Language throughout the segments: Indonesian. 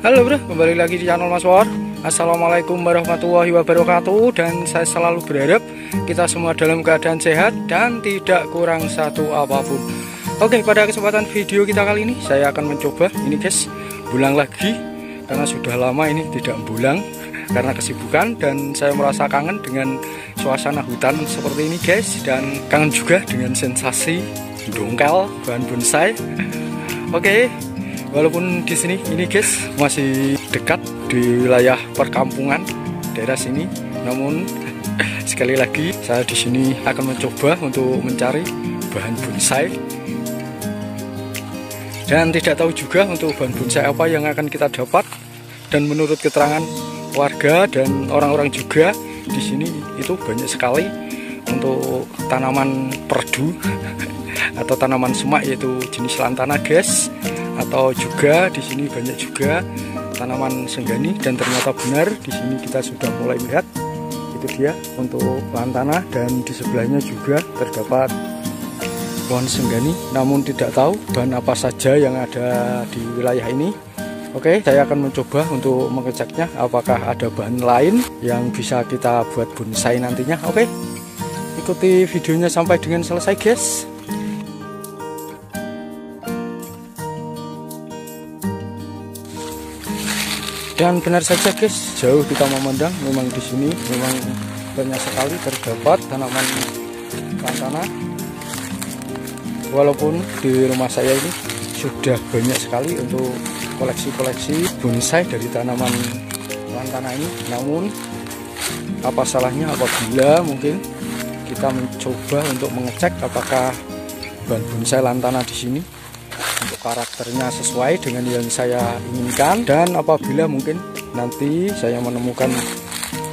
Halo bro, kembali lagi di channel Mas War. Assalamualaikum warahmatullahi wabarakatuh. Dan saya selalu berharap kita semua dalam keadaan sehat dan tidak kurang satu apapun. Oke, pada kesempatan video kita kali ini saya akan mencoba ini guys, bulang lagi. Karena sudah lama ini tidak bulang karena kesibukan, dan saya merasa kangen dengan suasana hutan seperti ini guys, dan kangen juga dengan sensasi dongkel bahan bonsai. Oke, walaupun di sini ini guys masih dekat di wilayah perkampungan daerah sini, namun sekali lagi saya di sini akan mencoba untuk mencari bahan bonsai, dan tidak tahu juga untuk bahan bonsai apa yang akan kita dapat. Dan menurut keterangan warga dan orang-orang juga di sini itu banyak sekali untuk tanaman perdu atau tanaman semak, yaitu jenis lantana guys. Atau juga di sini banyak juga tanaman senggani, dan ternyata benar di sini kita sudah mulai melihat itu dia untuk lantana, dan di sebelahnya juga terdapat pohon senggani, namun tidak tahu bahan apa saja yang ada di wilayah ini. Oke, saya akan mencoba untuk mengeceknya apakah ada bahan lain yang bisa kita buat bonsai nantinya. Oke, ikuti videonya sampai dengan selesai guys. Dan benar saja guys, jauh kita memandang memang di sini memang banyak sekali terdapat tanaman lantana. Walaupun di rumah saya ini sudah banyak sekali untuk koleksi-koleksi bonsai dari tanaman lantana ini, namun apa salahnya apabila mungkin kita mencoba untuk mengecek apakah bahan bonsai lantana di sini untuk karakternya sesuai dengan yang saya inginkan. Dan apabila mungkin nanti saya menemukan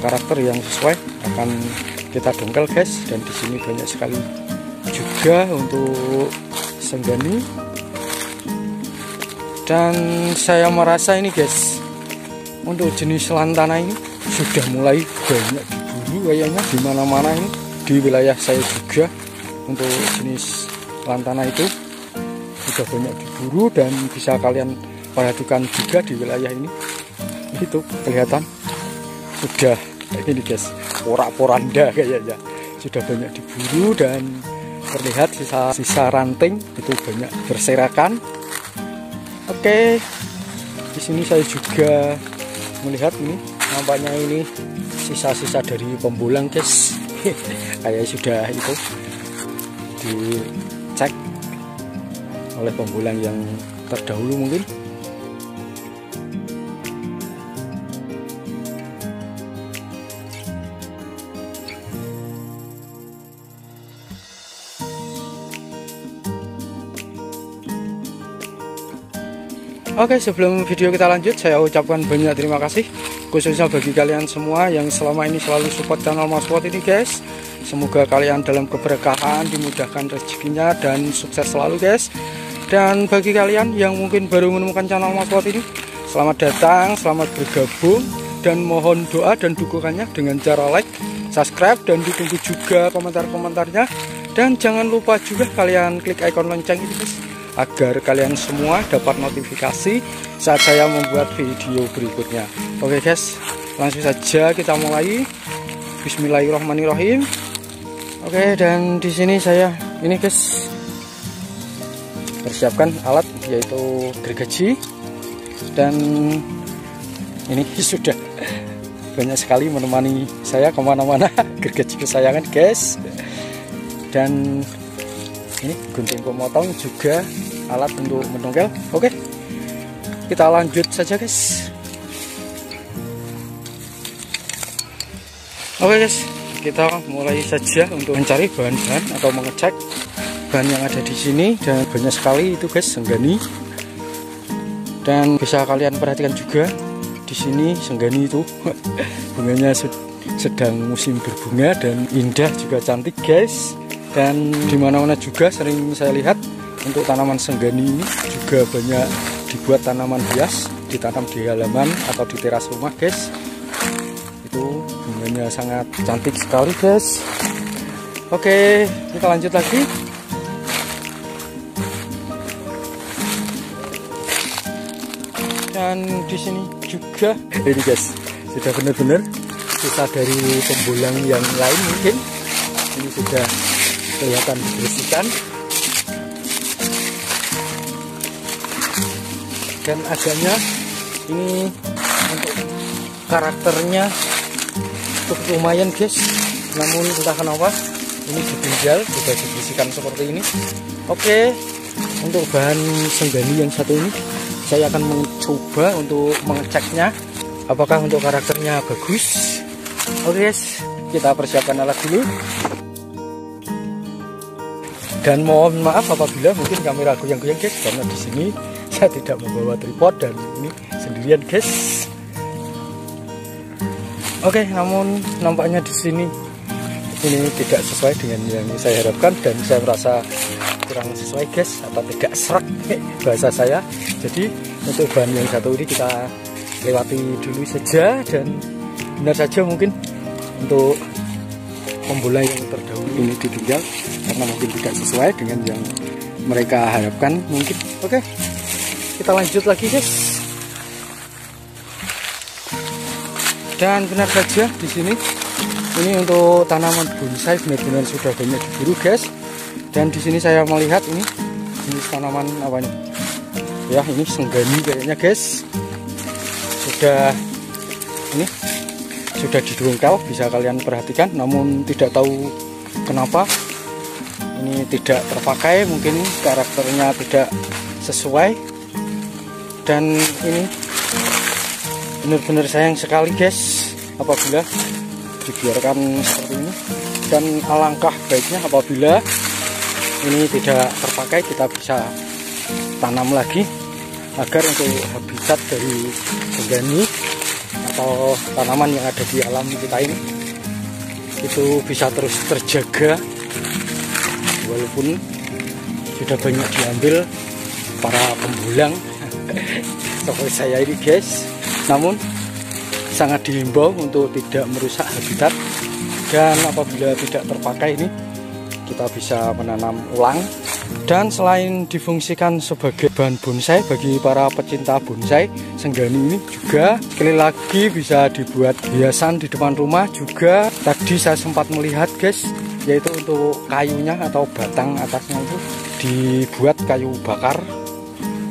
karakter yang sesuai, akan kita dongkel guys. Dan di sini banyak sekali juga untuk senggani. Dan saya merasa ini guys, untuk jenis lantana ini sudah mulai banyak diburu kayaknya di mana-mana ini di wilayah saya juga. Untuk jenis lantana itu sudah banyak diburu, dan bisa kalian perhatikan juga di wilayah ini, itu kelihatan sudah ini guys, porak-poranda kayaknya sudah banyak diburu, dan terlihat sisa ranting itu banyak berserakan. Oke, di sini saya juga melihat ini, nampaknya ini sisa-sisa dari pembulang guys. Kayak sudah itu dicek oleh pembulang yang terdahulu mungkin. Oke, sebelum video kita lanjut, saya ucapkan banyak terima kasih khususnya bagi kalian semua yang selama ini selalu support channel Mas Wat ini guys. Semoga kalian dalam keberkahan, dimudahkan rezekinya, dan sukses selalu guys. Dan bagi kalian yang mungkin baru menemukan channel Mas Wat ini, selamat datang, selamat bergabung, dan mohon doa dan dukungannya dengan cara like, subscribe, dan ditunggu juga komentar-komentarnya. Dan jangan lupa juga kalian klik icon lonceng ini guys, agar kalian semua dapat notifikasi saat saya membuat video berikutnya. Oke guys, langsung saja kita mulai. Bismillahirrahmanirrahim. Oke, dan di sini saya ini guys persiapkan alat, yaitu gergaji, dan ini sudah banyak sekali menemani saya kemana-mana gergaji kesayangan guys. Dan ini gunting pemotong juga alat untuk mendongkel. Oke, kita lanjut saja guys. Oke guys, kita mulai saja untuk mencari bahan-bahan atau mengecek bahan yang ada di sini. Dan banyak sekali itu guys senggani, dan bisa kalian perhatikan juga di sini senggani itu bunganya sedang musim berbunga dan indah juga cantik guys. Dan dimana-mana juga sering saya lihat untuk tanaman senggani ini juga banyak dibuat tanaman hias, ditanam di halaman atau di teras rumah guys. Itu bunganya sangat cantik sekali guys. Oke, kita lanjut lagi. Dan di sini juga ini guys, sudah benar-benar sisa dari pembulang yang lain mungkin. Ini sudah kelihatan dibersihkan. Dan agaknya ini untuk karakternya cukup lumayan guys, namun entah kenapa ini ditinggal, sudah dibersihkan seperti ini. Oke, untuk bahan senggani yang satu ini saya akan mencoba untuk mengeceknya apakah untuk karakternya bagus. Oke guys, kita persiapkan alat dulu. Dan mohon maaf apabila mungkin kamera goyang-goyang guys, karena di sini saya tidak membawa tripod dan ini sendirian guys. Oke, namun nampaknya di sini ini tidak sesuai dengan yang saya harapkan dan saya merasa kurang sesuai guys, atau tidak serak bahasa saya. Jadi untuk bahan yang satu ini kita lewati dulu saja, dan benar saja mungkin untuk pembola yang terdahulu ini ditinggal karena mungkin tidak sesuai dengan yang mereka harapkan mungkin. Oke, kita lanjut lagi guys. Dan benar saja di sini ini untuk tanaman bonsai benar-benar sudah banyak diburu guys. Dan di sini saya melihat ini tanaman apa nih? Ya, ini senggani kayaknya guys. Ini sudah didongkel, bisa kalian perhatikan, namun tidak tahu kenapa ini tidak terpakai, mungkin karakternya tidak sesuai. Dan ini benar-benar sayang sekali guys apabila dibiarkan seperti ini. Dan alangkah baiknya apabila ini tidak terpakai, kita bisa tanam lagi agar untuk habitat dari senggani atau tanaman yang ada di alam kita ini itu bisa terus terjaga walaupun sudah banyak diambil para pembulang seperti saya ini guys. Namun sangat dihimbau untuk tidak merusak habitat, dan apabila tidak terpakai ini kita bisa menanam ulang. Dan selain difungsikan sebagai bahan bonsai bagi para pecinta bonsai, senggani ini juga sekali lagi bisa dibuat hiasan di depan rumah juga. Tadi saya sempat melihat guys, yaitu untuk kayunya atau batang atasnya itu dibuat kayu bakar.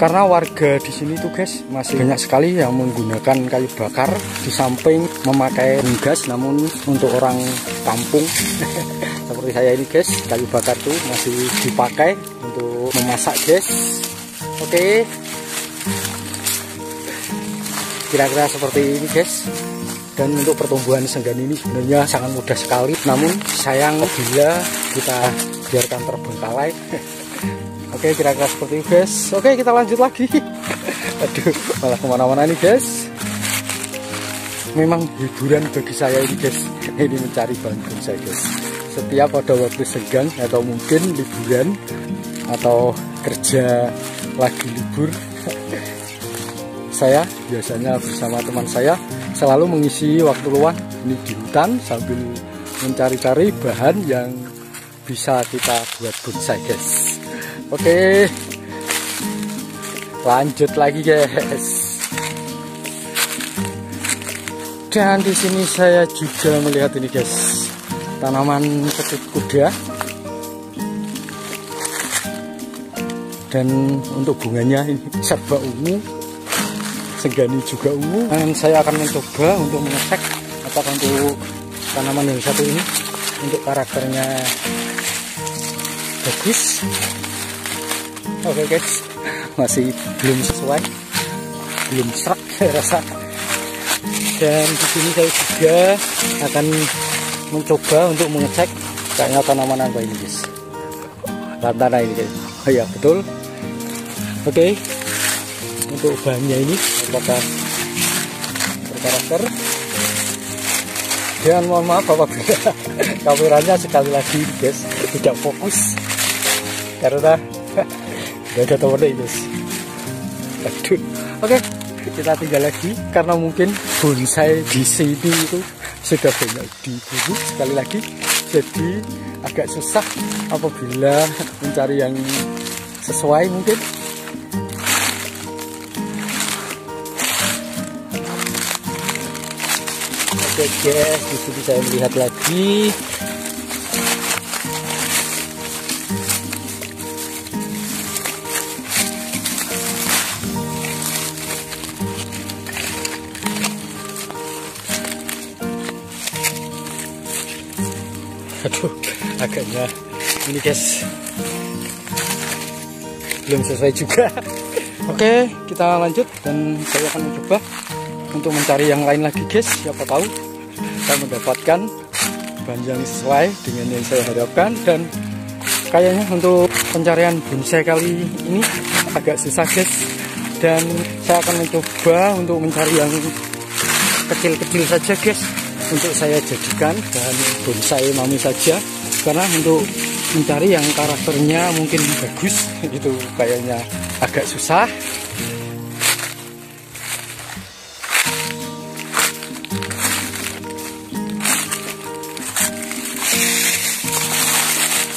Karena warga di sini tuh guys masih banyak sekali yang menggunakan kayu bakar di samping memakai gas, namun untuk orang kampung seperti saya ini guys, kayu bakar tuh masih dipakai untuk memasak guys. Oke, kira-kira seperti ini guys. Dan untuk pertumbuhan senggani ini sebenarnya sangat mudah sekali, namun sayang bila kita biarkan terbengkalai. Oke, kira-kira seperti itu guys. Oke, kita lanjut lagi. Aduh, malah kemana-mana nih guys. Memang hiburan bagi saya ini guys, ini mencari bahan bonsai guys. Setiap ada waktu senggang atau mungkin liburan atau kerja lagi libur, saya biasanya bersama teman saya selalu mengisi waktu luang ini di hutan sambil mencari-cari bahan yang bisa kita buat bonsai guys. Oke, lanjut lagi guys. Dan di sini saya juga melihat ini guys, tanaman ketut kuda. Dan untuk bunganya ini serba ungu, senggani juga ungu. Dan saya akan mencoba untuk mengecek apakah untuk tanaman yang satu ini untuk karakternya bagus. Oke guys, masih belum sesuai, belum serak rasa. Dan di sini saya juga akan mencoba untuk mengecek kayaknya tanaman apa ini guys, lantana ini guys. Oh ya betul. Oke, untuk bahannya ini apakah berkarakter. Dan mohon maaf apabila kameranya sekali lagi guys tidak fokus karena udah ada towernya guys. Aduh. Oke, kita tinggal lagi karena mungkin bonsai di sini itu sudah banyak diburu sekali lagi, jadi agak susah apabila mencari yang sesuai mungkin. Oke guys, di sini saya melihat lagi. Aduh, agaknya ini guys belum selesai juga. Oke, kita lanjut dan saya akan mencoba untuk mencari yang lain lagi guys. Siapa tahu saya mendapatkan bahan yang sesuai dengan yang saya harapkan. Dan kayaknya untuk pencarian bonsai kali ini agak susah guys, dan saya akan mencoba untuk mencari yang kecil-kecil saja guys, untuk saya jadikan bahan bonsai mami saja, karena untuk mencari yang karakternya mungkin bagus itu kayaknya agak susah.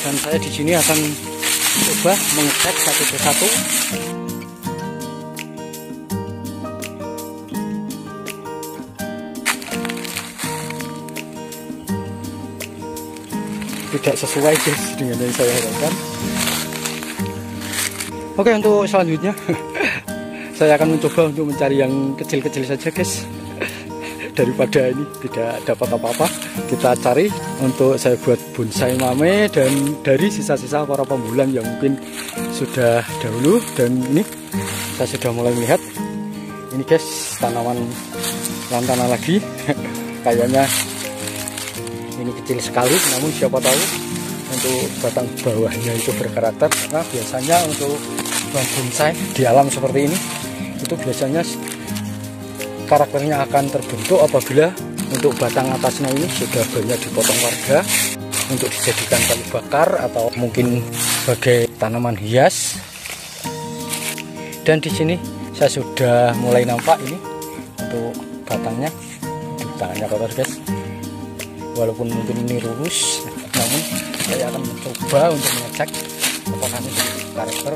Dan saya di sini akan coba mengecek satu persatu. Tidak sesuai guys dengan yang saya harapkan. Oke, untuk selanjutnya saya akan mencoba untuk mencari yang kecil-kecil saja guys. Daripada ini tidak dapat apa-apa, kita cari untuk saya buat bonsai mame dan dari sisa-sisa para pembulan yang mungkin sudah dahulu. Dan ini saya sudah mulai melihat ini guys, tanaman lantana lagi. Kayaknya ini kecil sekali, namun siapa tahu untuk batang bawahnya itu berkarakter. Karena biasanya untuk bahan bonsai di alam seperti ini itu biasanya karakternya akan terbentuk apabila untuk batang atasnya ini sudah banyak dipotong warga untuk dijadikan kayu bakar atau mungkin sebagai tanaman hias. Dan di sini saya sudah mulai nampak ini untuk batangnya. Aduh, tangannya kotor guys. Walaupun mungkin ini lurus, namun saya akan mencoba untuk mengecek apakah ini karakter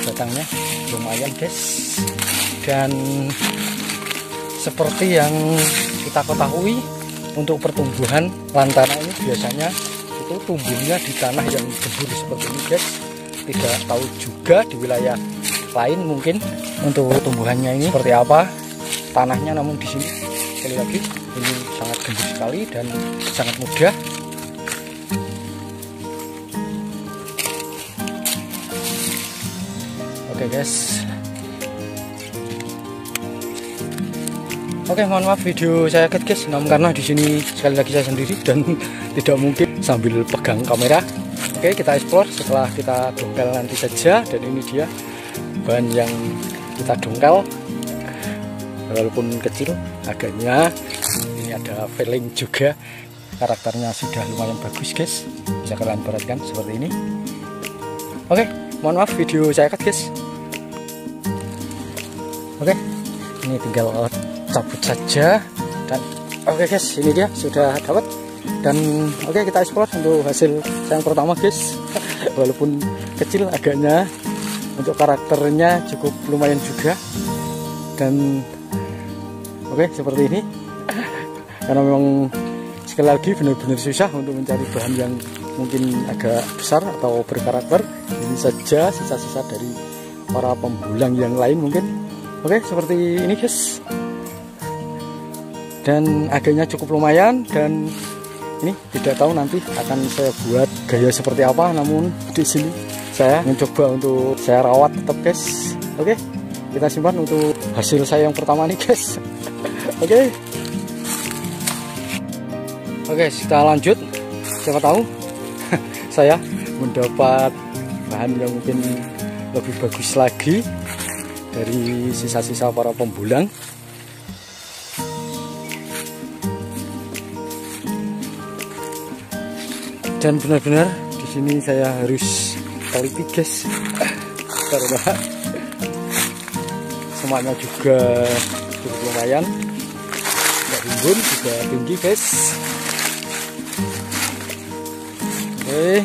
batangnya lumayan guys. Dan seperti yang kita ketahui, untuk pertumbuhan lantana ini biasanya itu tumbuhnya di tanah yang gembur seperti ini guys. Tidak tahu juga di wilayah lain mungkin untuk tumbuhannya ini seperti apa tanahnya, namun di sini sekali lagi ini sangat gembur sekali dan sangat mudah. Oke guys. Oke, mohon maaf video saya cut guys, namun karena di sini sekali lagi saya sendiri dan tidak mungkin sambil pegang kamera. Oke, kita explore setelah kita dongkel nanti saja. Dan ini dia bahan yang kita dongkel, walaupun kecil agaknya ini ada feeling juga, karakternya sudah lumayan bagus guys, bisa kalian perhatikan seperti ini. Oke, mohon maaf video saya cut guys. Oke, ini tinggal cabut saja. Dan oke guys, ini dia sudah dapat. Dan oke, kita explore untuk hasil yang pertama guys. Walaupun kecil agaknya, untuk karakternya cukup lumayan juga. Dan oke, seperti ini. Karena memang sekali lagi benar-benar susah untuk mencari bahan yang mungkin agak besar atau berkarakter. Ini saja sisa-sisa dari para pembulang yang lain mungkin. Oke, seperti ini guys. Dan agaknya cukup lumayan, dan ini tidak tahu nanti akan saya buat gaya seperti apa, namun di sini saya mencoba untuk saya rawat tetap guys. Oke, kita simpan untuk hasil saya yang pertama nih guys. Oke, kita lanjut. Siapa tahu saya mendapat bahan yang mungkin lebih bagus lagi dari sisa-sisa para pembulang. Dan benar-benar di sini saya harus teliti guys, karena semuanya juga cukup lumayan, nggak rimbun, juga tinggi guys. Oke,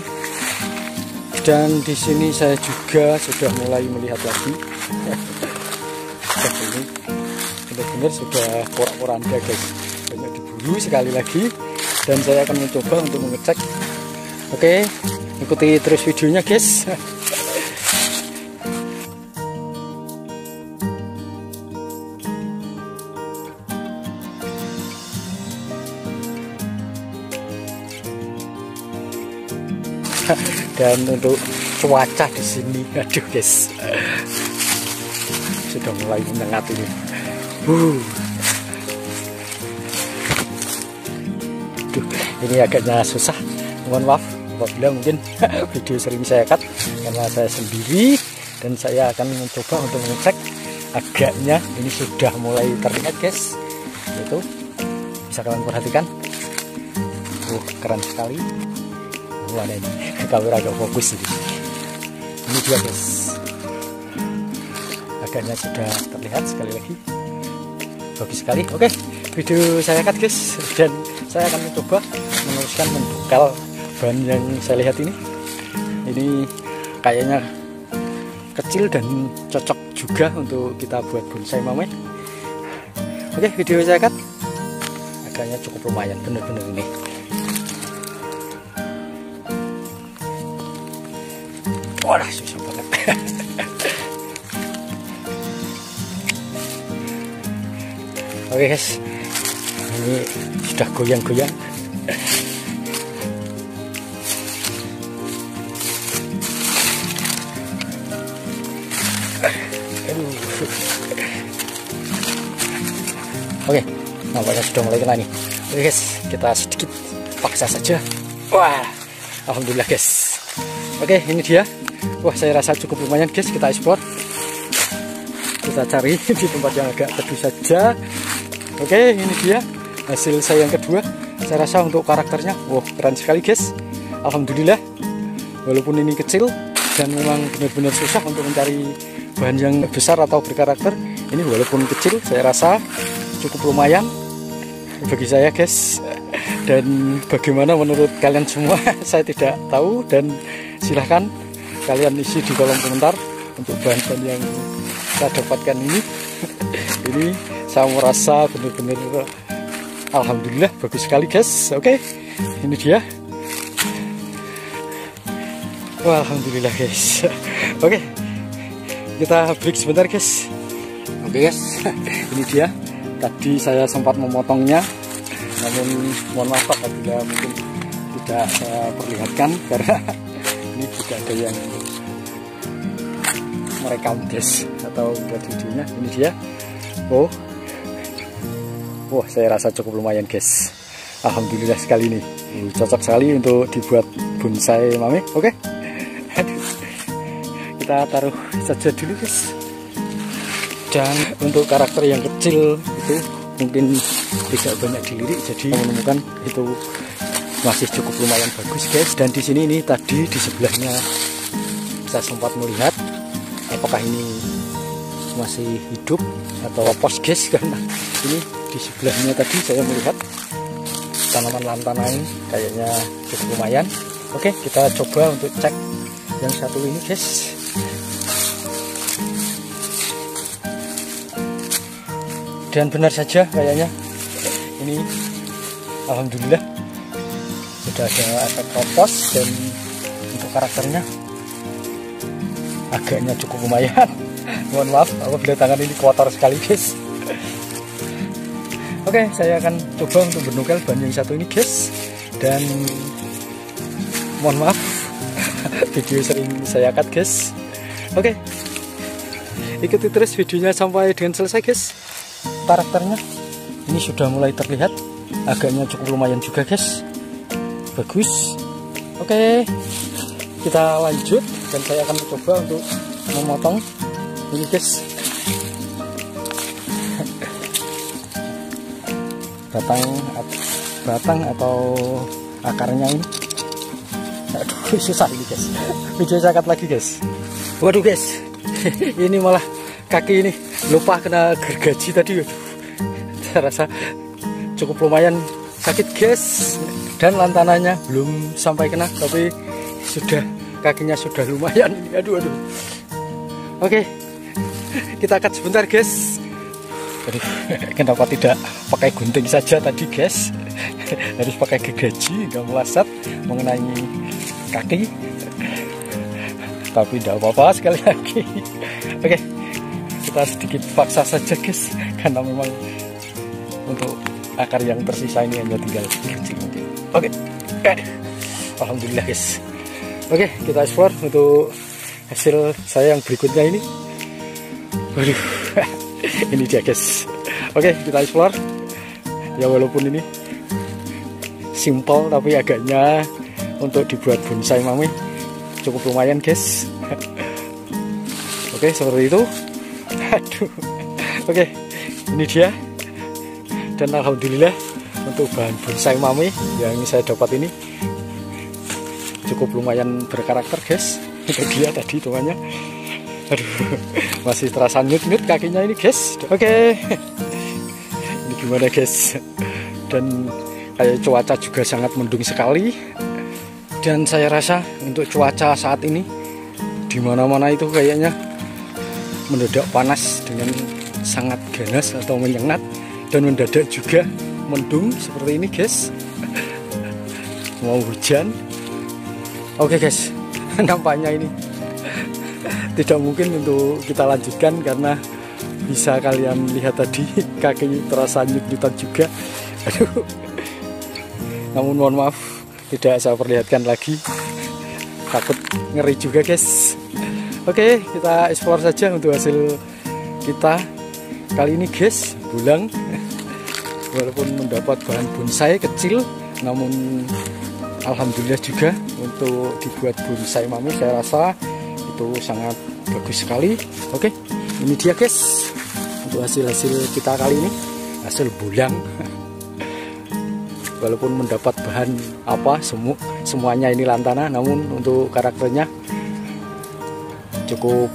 dan di sini saya juga sudah mulai melihat lagi. Ini benar-benar sudah porak-poranda guys, banyak diburu sekali lagi, dan saya akan mencoba untuk mengecek. Oke, ikuti terus videonya guys. Dan untuk cuaca di sini, aduh guys, sudah mulai menyengat ini. Duh, ini agaknya susah, mohon maaf apabila mungkin video sering saya cut karena saya sendiri, dan saya akan mencoba untuk mengecek. Agaknya ini sudah mulai terlihat guys, itu bisa kalian perhatikan. Keren sekali. Mana ini kamera agak fokus ini dia guys, agaknya sudah terlihat sekali lagi, bagus sekali. Oke, video saya cut guys, dan saya akan mencoba meneruskan membekal bahan yang saya lihat ini kayaknya kecil dan cocok juga untuk kita buat bonsai mame. Oke, video saya cut agaknya cukup lumayan bener-bener ini. Wah, susah banget. Oke guys, ini sudah goyang-goyang. Oke, nampaknya sudah mulai kena nih. Oke guys, kita sedikit paksa saja. Wah, alhamdulillah guys. Oke, ini dia. Wah, saya rasa cukup lumayan guys. Kita ekspor, kita cari di tempat yang agak teduh saja. Oke, ini dia hasil saya yang kedua. Saya rasa untuk karakternya, wah keren sekali guys. Alhamdulillah, walaupun ini kecil dan memang benar-benar susah untuk mencari bahan yang besar atau berkarakter, ini walaupun kecil saya rasa cukup lumayan bagi saya guys. Dan bagaimana menurut kalian semua saya tidak tahu, dan silahkan kalian isi di kolom komentar untuk bahan-bahan yang saya dapatkan ini. Ini saya merasa benar-benar alhamdulillah bagus sekali guys. Oke, ini dia. Wah, alhamdulillah guys. Oke, kita break sebentar guys. Oke guys, ini dia. Tadi saya sempat memotongnya, namun mohon maaf apabila mungkin tidak saya perlihatkan karena ini juga ada yang merekam guys atau buat videonya. Ini dia. Wah, saya rasa cukup lumayan guys. Alhamdulillah sekali nih. Cocok sekali untuk dibuat bonsai mame. Oke. Kita taruh saja dulu guys. Dan untuk karakter yang kecil itu mungkin tidak banyak dilirik, jadi menemukan itu masih cukup lumayan bagus guys. Dan di sini ini tadi di sebelahnya saya sempat melihat apakah ini masih hidup atau pos guys, karena ini di sebelahnya tadi saya melihat tanaman lantanan kayaknya cukup lumayan. Oke, kita coba untuk cek yang satu ini guys. Dan benar saja kayaknya ini alhamdulillah sudah ada efek kompos, dan untuk karakternya agaknya cukup lumayan. Mohon maaf apabila tangan ini kotor sekali guys. Oke, saya akan coba untuk menukel bahan yang satu ini guys, dan mohon maaf video sering saya cut guys. Oke, ikuti terus videonya sampai dengan selesai guys. Karakternya ini sudah mulai terlihat, agaknya cukup lumayan juga guys, bagus. Oke, kita lanjut, dan saya akan mencoba untuk memotong ini guys, batang atau akarnya ini. Aduh, susah ini guys. Video saya cut lagi guys. Waduh guys, ini malah kaki ini lupa kena gergaji tadi. Saya rasa cukup lumayan sakit guys, dan lantanannya belum sampai kena tapi sudah kakinya sudah lumayan. Aduh. Oke, kita cut sebentar guys. Aduh, kenapa tidak pakai gunting saja tadi guys? Harus pakai gergaji, nggak meleset mengenai kaki. Tapi tidak apa-apa, sekali lagi. Oke, kita sedikit paksa saja guys, karena memang untuk akar yang tersisa ini hanya tinggal gergaji. Oke, alhamdulillah guys. Oke, kita explore untuk hasil saya yang berikutnya ini. Waduh, ini dia guys. Oke, kita explore. Ya walaupun ini simple tapi agaknya untuk dibuat bonsai mami cukup lumayan guys. Oke, seperti itu. Aduh. Oke, ini dia. Dan alhamdulillah untuk bahan bonsai mami yang saya dapat ini cukup lumayan berkarakter guys. Itu dia tadi hitungannya. Aduh, masih terasa nyut-nyut kakinya ini guys. Oke, ini gimana guys? Dan kayak cuaca juga sangat mendung sekali. Dan saya rasa untuk cuaca saat ini di mana-mana itu kayaknya mendadak panas dengan sangat ganas atau menyengat, dan mendadak juga mendung seperti ini guys. Mau hujan. Oke guys, nampaknya ini tidak mungkin untuk kita lanjutkan karena bisa kalian lihat tadi kaki terasa nyut-nyutan juga. Aduh. Namun mohon maaf tidak saya perlihatkan lagi, takut ngeri juga guys. Oke, kita explore saja untuk hasil kita kali ini guys. Bulang, walaupun mendapat bahan bonsai kecil, namun alhamdulillah juga untuk dibuat bonsai mami saya rasa itu sangat bagus sekali. Oke, ini dia guys untuk hasil-hasil kita kali ini, hasil bulang. Walaupun mendapat bahan semuanya ini lantana, namun untuk karakternya cukup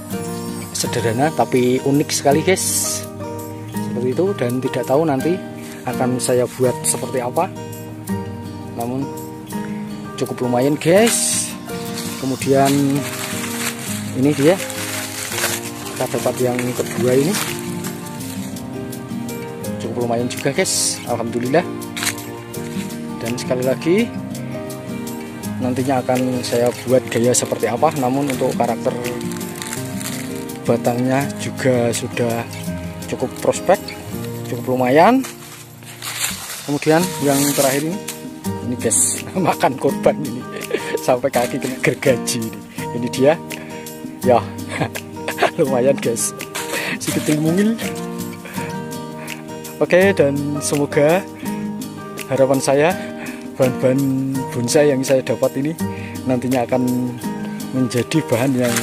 sederhana tapi unik sekali guys. Seperti itu, dan tidak tahu nanti akan saya buat seperti apa, namun cukup lumayan guys. Kemudian ini dia, kita dapat yang kedua ini cukup lumayan juga guys, alhamdulillah. Dan sekali lagi nantinya akan saya buat gaya seperti apa, namun untuk karakter batangnya juga sudah cukup prospek, cukup lumayan. Kemudian yang terakhir ini guys, makan korban ini sampai kaki kena gergaji ini dia ya. Lumayan guys, sedikit mungil. Oke, dan semoga harapan saya bahan-bahan bonsai yang saya dapat ini nantinya akan menjadi bahan yang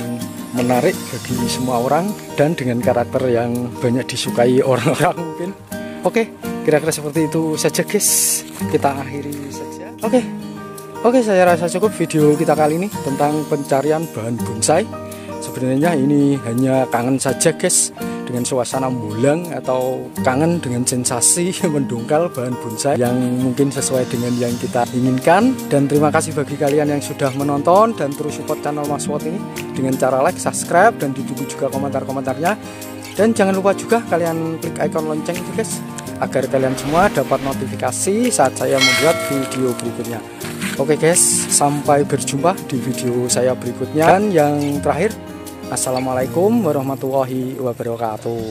menarik bagi semua orang dan dengan karakter yang banyak disukai orang-orang mungkin. Oke, kira-kira seperti itu saja guys, kita akhiri saja. Oke, saya rasa cukup video kita kali ini tentang pencarian bahan bonsai. Sebenarnya ini hanya kangen saja guys dengan suasana bulang, atau kangen dengan sensasi mendungkal bahan bonsai yang mungkin sesuai dengan yang kita inginkan. Dan terima kasih bagi kalian yang sudah menonton dan terus support channel Mas Wot ini dengan cara like, subscribe, dan ditunggu juga komentar-komentarnya. Dan jangan lupa juga kalian klik icon lonceng itu guys, agar kalian semua dapat notifikasi saat saya membuat video berikutnya. Oke guys, sampai berjumpa di video saya berikutnya. Dan yang terakhir, assalamualaikum warahmatullahi wabarakatuh.